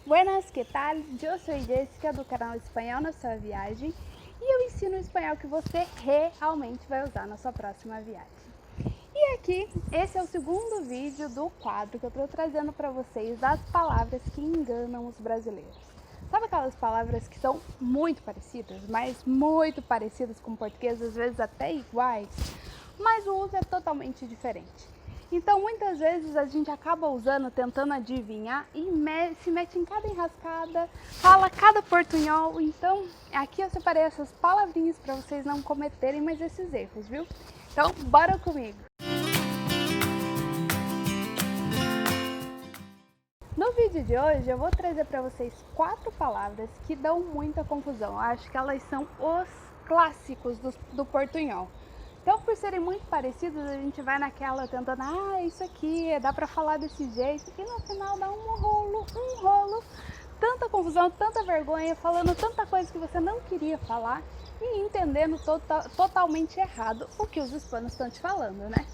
Buenas, que tal? Eu sou Jéssica do canal Espanhol na Sua Viagem e eu ensino o espanhol que você realmente vai usar na sua próxima viagem. E aqui, esse é o segundo vídeo do quadro que eu estou trazendo para vocês das palavras que enganam os brasileiros. Sabe aquelas palavras que são muito parecidas, mas muito parecidas com o português, às vezes até iguais, mas o uso é totalmente diferente. Então, muitas vezes a gente acaba usando, tentando adivinhar e se mete em cada enrascada, fala cada portunhol. Então, aqui eu separei essas palavrinhas para vocês não cometerem mais esses erros, viu? Então, bora comigo! No vídeo de hoje eu vou trazer para vocês 4 palavras que dão muita confusão. Eu acho que elas são os clássicos do portunhol. Então, por serem muito parecidos, a gente vai naquela tentando, isso aqui, dá pra falar desse jeito, e no final dá um rolo, tanta confusão, tanta vergonha, falando tanta coisa que você não queria falar e entendendo totalmente errado o que os hispanos estão te falando, né?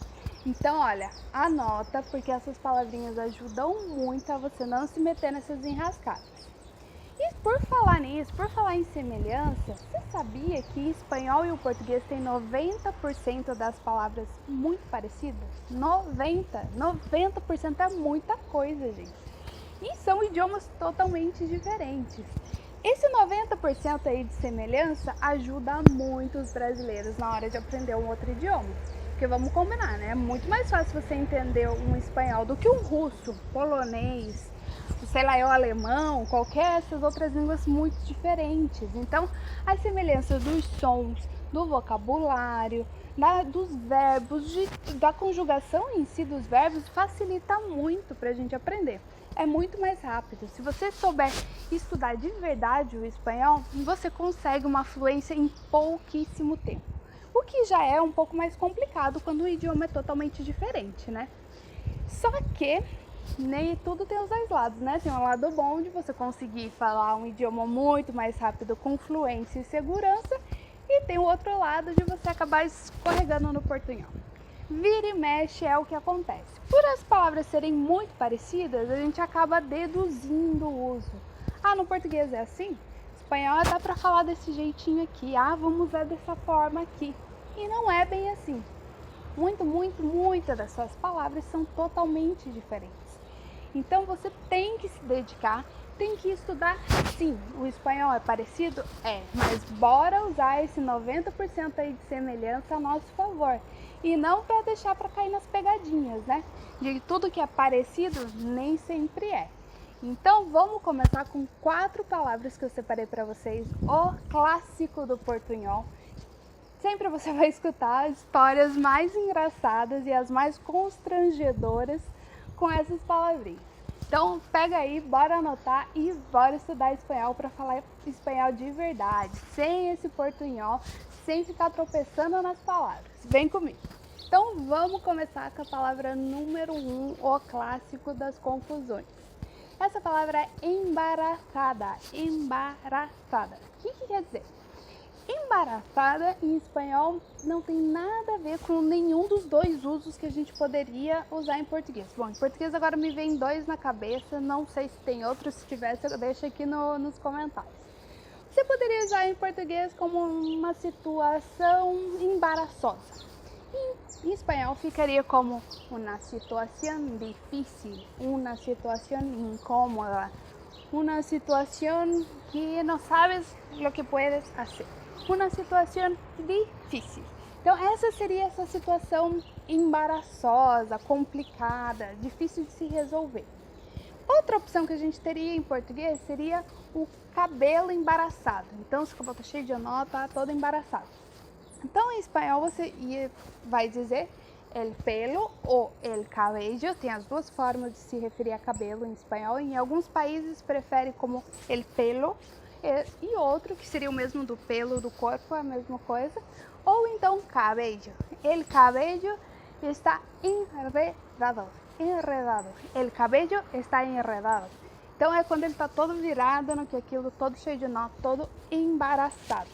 Então, olha, anota, porque essas palavrinhas ajudam muito a você não se meter nessas enrascadas. E por falar nisso, por falar em semelhança, você sabia que o espanhol e o português têm 90% das palavras muito parecidas? 90% é muita coisa, gente. E são idiomas totalmente diferentes. Esse 90% aí de semelhança ajuda muito os brasileiros na hora de aprender um outro idioma. Porque vamos combinar, né? É muito mais fácil você entender um espanhol do que um russo, polonês, sei lá, o alemão, qualquer dessas outras línguas muito diferentes. Então, as semelhanças dos sons, do vocabulário, dos verbos, da conjugação em si dos verbos, facilita muito para a gente aprender. É muito mais rápido. Se você souber estudar de verdade o espanhol, você consegue uma fluência em pouquíssimo tempo. O que já é um pouco mais complicado quando o idioma é totalmente diferente, né? Só que nem tudo tem os dois lados, né? Tem um lado bom de você conseguir falar um idioma muito mais rápido, com fluência e segurança, e tem o outro lado de você acabar escorregando no portunhol. Vira e mexe é o que acontece. Por as palavras serem muito parecidas, a gente acaba deduzindo o uso. No português é assim? Espanhol dá pra falar desse jeitinho aqui. Vamos usar dessa forma aqui. E não é bem assim. Muitas das suas palavras são totalmente diferentes. Então você tem que se dedicar, tem que estudar. Sim, o espanhol é parecido? Mas bora usar esse 90% aí de semelhança a nosso favor. E não para deixar para cair nas pegadinhas, né? De tudo que é parecido nem sempre é. Então vamos começar com 4 palavras que eu separei para vocês, o clássico do portunhol. Sempre você vai escutar histórias mais engraçadas e as mais constrangedoras com essas palavrinhas. Então pega aí, bora anotar e bora estudar espanhol para falar espanhol de verdade, sem esse portunhol, sem ficar tropeçando nas palavras. Vem comigo! Então vamos começar com a palavra número 1, o clássico das confusões. Essa palavra é embaraçada. Embaraçada. O que quer dizer? Embaraçada em espanhol não tem nada a ver com nenhum dos dois usos que a gente poderia usar em português. Bom, em português agora me vem 2 na cabeça, não sei se tem outros, se tivesse deixa aqui nos comentários. Você poderia usar em português como uma situação embaraçosa. Em espanhol ficaria como uma situação difícil, uma situação incómoda, uma situação que não sabes o que puedes fazer. Uma situação difícil. Então essa seria essa situação embaraçosa, complicada, difícil de se resolver. Outra opção que a gente teria em português seria o cabelo embaraçado. Então se o cabelo está cheio de nó, tá todo embaraçado. Então em espanhol você vai dizer el pelo ou el cabello, tem as duas formas de se referir a cabelo em espanhol. Em alguns países prefere como el pelo e outro que seria o mesmo do pelo do corpo, a mesma coisa. Ou então cabello. El cabello está enredado. El cabello está enredado. Então é quando ele está todo virado, no que aquilo, todo cheio de nó, todo embaraçado.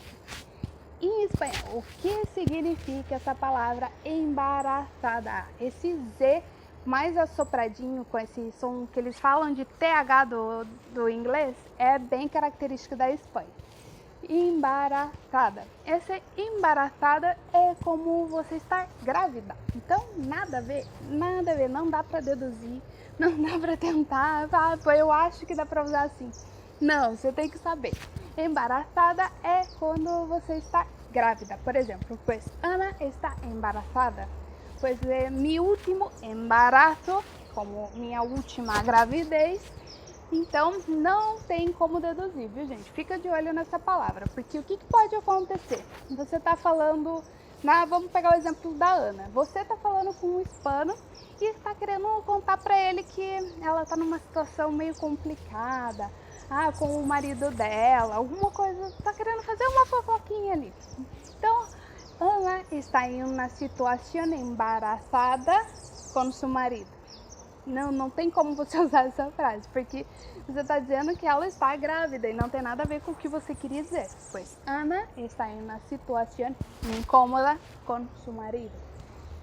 Em espanhol, o que significa essa palavra embaraçada? Esse Z mais assopradinho, com esse som que eles falam de TH do inglês, é bem característico da Espanha. Embaraçada. Essa embaraçada é como você estar grávida. Então, nada a ver, não dá pra deduzir, não dá pra tentar, eu acho que dá pra usar assim. Não, você tem que saber. Embaraçada é quando você está grávida. Por exemplo, pues Ana está embarazada. Pues mi último embarazo, como minha última gravidez. Então, não tem como deduzir, viu, gente? Fica de olho nessa palavra, porque o que pode acontecer? Você tá falando, vamos pegar o exemplo da Ana. Você tá falando com um hispano e está querendo contar para ele que ela tá numa situação meio complicada, com o marido dela, alguma coisa, tá querendo fazer uma fofoquinha ali. Então, Ana está em uma situação embaraçada com seu marido. Não tem como você usar essa frase, porque você está dizendo que ela está grávida e não tem nada a ver com o que você queria dizer. Pois Ana está em uma situação incômoda com seu marido.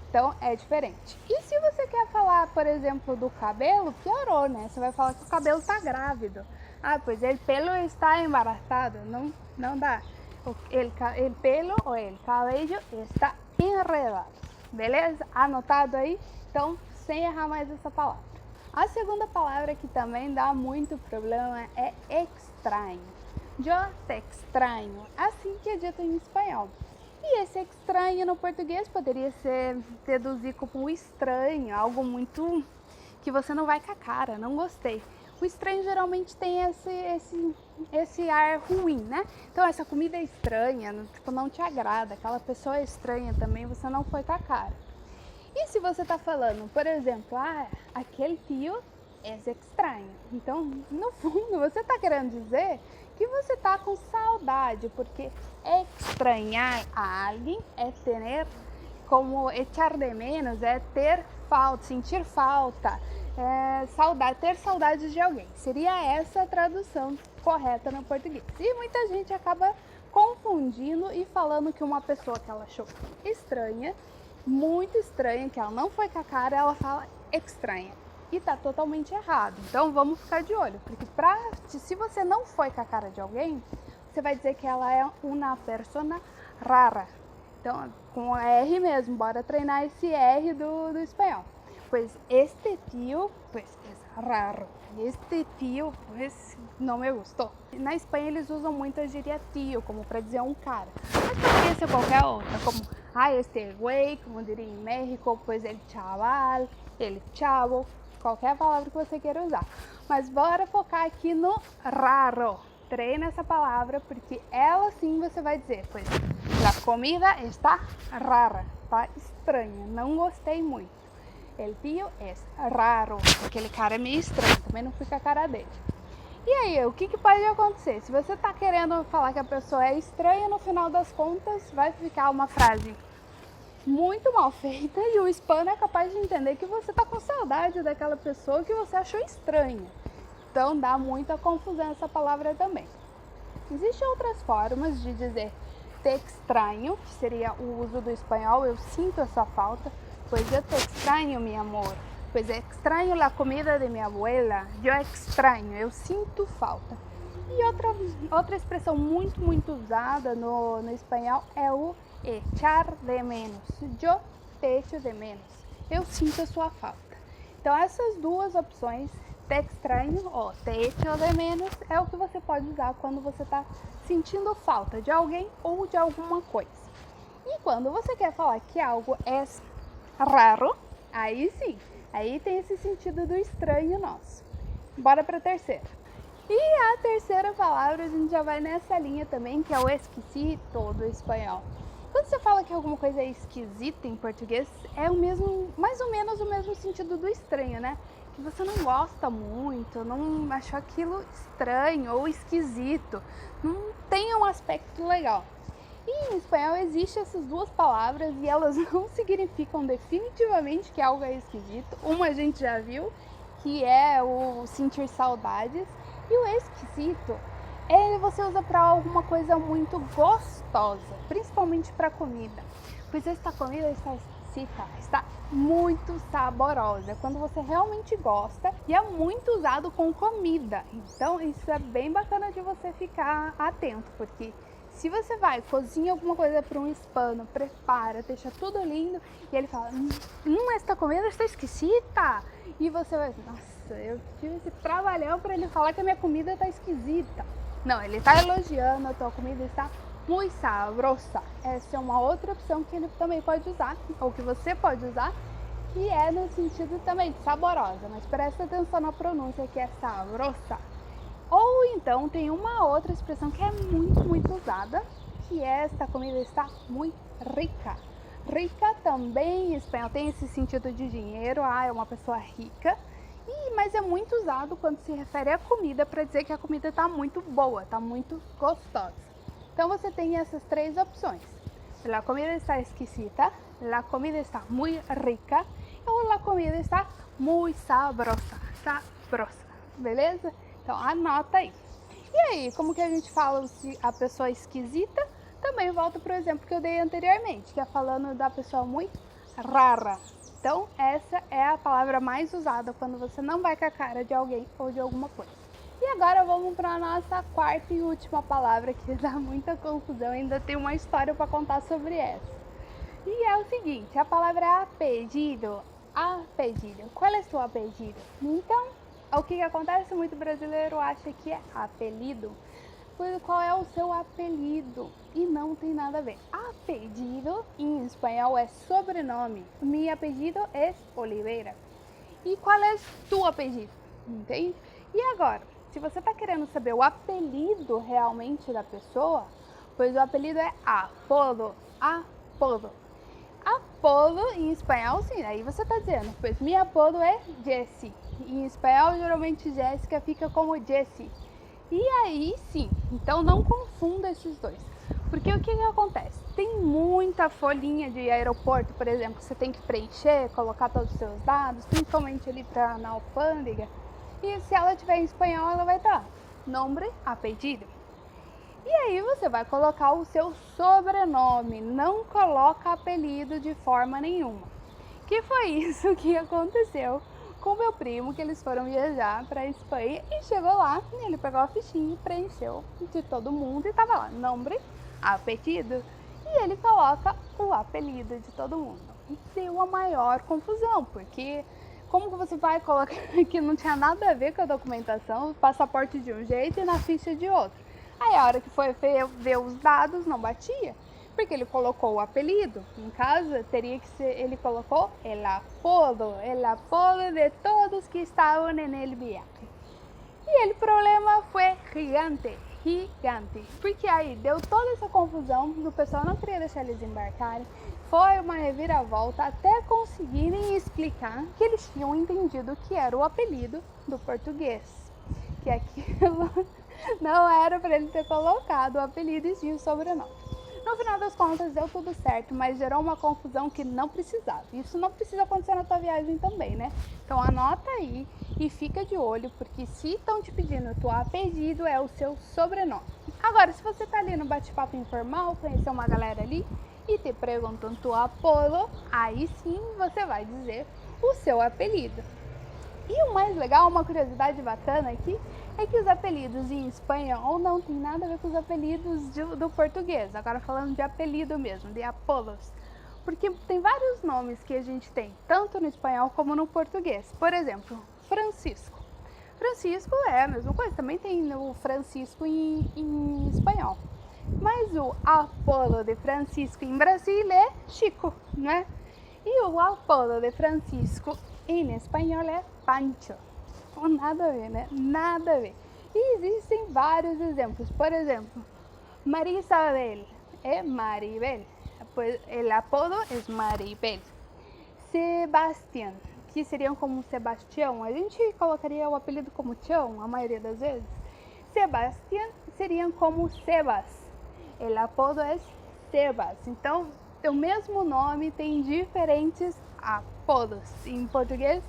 Então é diferente. E se você quer falar, por exemplo, do cabelo, piorou, né? Você vai falar que o cabelo está grávido. Pois el pelo está embaraçado. Não dá. El pelo ou el cabello está enredado. Beleza? Anotado aí? Então, sem errar mais essa palavra. A segunda palavra que também dá muito problema é extraño. Eu te extraño, assim que é dito em espanhol. E esse extraño no português poderia ser traduzir como estranho, algo muito que você não vai com a cara, não gostei. O estranho geralmente tem esse ar ruim, né? Então essa comida é estranha, não te agrada, aquela pessoa é estranha também, você não foi com a cara. E se você está falando, por exemplo, aquele tio é estranho. Então, no fundo, você está querendo dizer que você está com saudade, porque estranhar a alguém é ter, como echar de menos, é ter falta, sentir falta, ter saudade de alguém. Seria essa a tradução correta no português. E muita gente acaba confundindo e falando que uma pessoa que ela achou estranha, muito estranha, que ela não foi com a cara, ela fala estranha. E tá totalmente errado. Então vamos ficar de olho, porque se você não foi com a cara de alguém, você vai dizer que ela é uma persona rara. Então, com R mesmo, bora treinar esse R do espanhol. Pois este tio, pues é raro. Este tio, pues não me gostou. Na Espanha eles usam muito a gíria tio, como para dizer um cara. Mas poderia ser qualquer outra, como este güey, como diria em México, pues el chaval, el chavo, qualquer palavra que você queira usar. Mas bora focar aqui no raro. Treina essa palavra, porque ela sim você vai dizer, pois a comida está rara, tá estranha, não gostei muito. El tio é raro, aquele cara é meio estranho, também não fica a cara dele. E aí, o que pode acontecer? Se você tá querendo falar que a pessoa é estranha, no final das contas vai ficar uma frase muito mal feita e o hispano é capaz de entender que você tá com saudade daquela pessoa que você achou estranha. Então dá muita confusão essa palavra também. Existem outras formas de dizer te extraño, que seria o uso do espanhol, eu sinto essa falta, pois eu te extraño, mi amor, pois extraño la comida de mi abuela, eu extraño, eu sinto falta. E outra expressão muito usada no espanhol é o echar de menos, eu te echo de menos, eu sinto a sua falta. Então essas duas opções, te extraño ou te echo de menos, é o que você pode usar quando você está sentindo falta de alguém ou de alguma coisa. E quando você quer falar que algo é raro, aí sim, aí tem esse sentido do estranho nosso. Bora para a terceira. E a terceira palavra a gente já vai nessa linha também, que é o esquisito do espanhol. Quando você fala que alguma coisa é esquisita em português, é mais ou menos o mesmo sentido do estranho, né? Que você não gosta muito, não achou aquilo estranho ou esquisito, não tem um aspecto legal. E em espanhol existem essas duas palavras e elas não significam definitivamente que algo é esquisito. Uma a gente já viu, que é o sentir saudades, e o esquisito você usa para alguma coisa muito gostosa, principalmente para comida. Pois esta comida está esquisita, está muito saborosa, quando você realmente gosta, e é muito usado com comida. Então isso é bem bacana de você ficar atento, porque se você vai, cozinha alguma coisa para um hispano, prepara, deixa tudo lindo, e ele fala, esta comida está esquisita, e você vai, nossa, eu tive esse trabalhão para ele falar que a minha comida está esquisita. Não, ele está elogiando, a tua comida está muito sabrosa. Essa é uma outra opção que ele também pode usar, ou que você pode usar, que é no sentido também de saborosa, mas presta atenção na pronúncia, que é sabrosa. Ou então tem uma outra expressão que é muito usada, que é esta comida está muito rica. Rica também em espanhol tem esse sentido de dinheiro, é uma pessoa rica, mas é muito usado quando se refere à comida para dizer que a comida está muito boa, está muito gostosa. Então você tem essas três opções. La comida está exquisita, la comida está muy rica ou la comida está muy sabrosa, beleza? Então anota aí. E aí, como que a gente fala se a pessoa é esquisita? Também volta para o exemplo que eu dei anteriormente, que é falando da pessoa muito rara. Então essa é a palavra mais usada quando você não vai com a cara de alguém ou de alguma coisa. E agora vamos para a nossa quarta e última palavra, que dá muita confusão, ainda tem uma história para contar sobre essa. E é o seguinte, a palavra é apelido. Apelido. Qual é o seu apelido? Então, o que acontece? Muito brasileiro acha que é apelido. Qual é o seu apelido? E não tem nada a ver. Apelido em espanhol é sobrenome. Mi apelido é Oliveira. E qual é tu apelido? Entende? E agora, se você está querendo saber o apelido realmente da pessoa, pois o apelido é apodo. Apodo. Apodo em espanhol, sim, aí você está dizendo, pois meu apodo é Jessie. Em espanhol, geralmente Jéssica fica como Jessie. E aí, sim, então não confunda esses dois. Porque o que acontece? Tem muita folhinha de aeroporto, por exemplo, você tem que preencher, colocar todos os seus dados, principalmente ali na alfândega. E se ela tiver em espanhol, ela vai estar nome, apelido. E aí você vai colocar o seu sobrenome, não coloca apelido de forma nenhuma. Que foi isso que aconteceu com meu primo, que eles foram viajar para a Espanha e chegou lá, e ele pegou a fichinha e preencheu de todo mundo e tava lá, nome, apelido, e ele coloca o apelido de todo mundo. E deu a maior confusão, porque como que você vai colocar que não tinha nada a ver com a documentação, o passaporte de um jeito e na ficha de outro. Aí a hora que foi ver os dados, não batia, porque ele colocou o apelido. Em casa, teria que ser, ele colocou el apodo de todos que estavam en el viaje. E o problema foi gigante, porque aí deu toda essa confusão, o pessoal não queria deixar eles embarcarem, foi uma reviravolta até conseguirem explicar que eles tinham entendido que era o apelido do português, que aquilo não era para ele ter colocado o apelido e sim o sobrenome. No final das contas deu tudo certo, mas gerou uma confusão que não precisava. Isso não precisa acontecer na tua viagem também, né? Então anota aí e fica de olho, porque se estão te pedindo o teu apelido, é o seu sobrenome. Agora, se você tá ali no bate-papo informal, conheceu uma galera ali e te perguntam tu apodo, aí sim você vai dizer o seu apelido. E o mais legal, uma curiosidade bacana aqui, é que os apelidos em espanhol não tem nada a ver com os apelidos do português. Agora falando de apelido mesmo, de apodos. Porque tem vários nomes que a gente tem, tanto no espanhol como no português. Por exemplo, Francisco. Francisco é a mesma coisa, também tem o Francisco em espanhol. Mas o apodo de Francisco em Brasil é Chico, né? E o apodo de Francisco em espanhol é Pancho. Nada a ver, né? Nada a ver. E existem vários exemplos. Por exemplo, Maria Isabel é Maribel. Pues el apodo é Maribel. Sebastián, que seriam como Sebastião. A gente colocaria o apelido como Tião, a maioria das vezes. Sebastián seriam como Sebas. El apodo é Sebas. Então, o mesmo nome tem diferentes apodos em português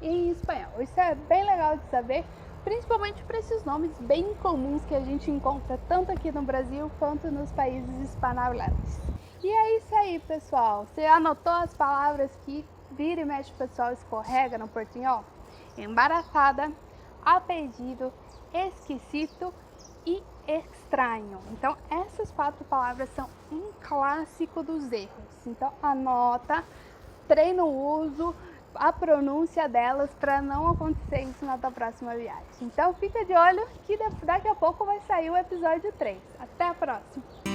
e em espanhol. Isso é bem legal de saber, principalmente para esses nomes bem comuns que a gente encontra tanto aqui no Brasil quanto nos países hispanohablantes. E é isso aí, pessoal. Você anotou as palavras que vira e mexe o pessoal escorrega no portunhol? Embaraçada, a pedido, esquisito e estranho. Então, essas 4 palavras são um clássico dos erros. Então, anota, treina o uso, a pronúncia delas para não acontecer isso na tua próxima viagem. Então, fica de olho que daqui a pouco vai sair o episódio 3. Até a próxima!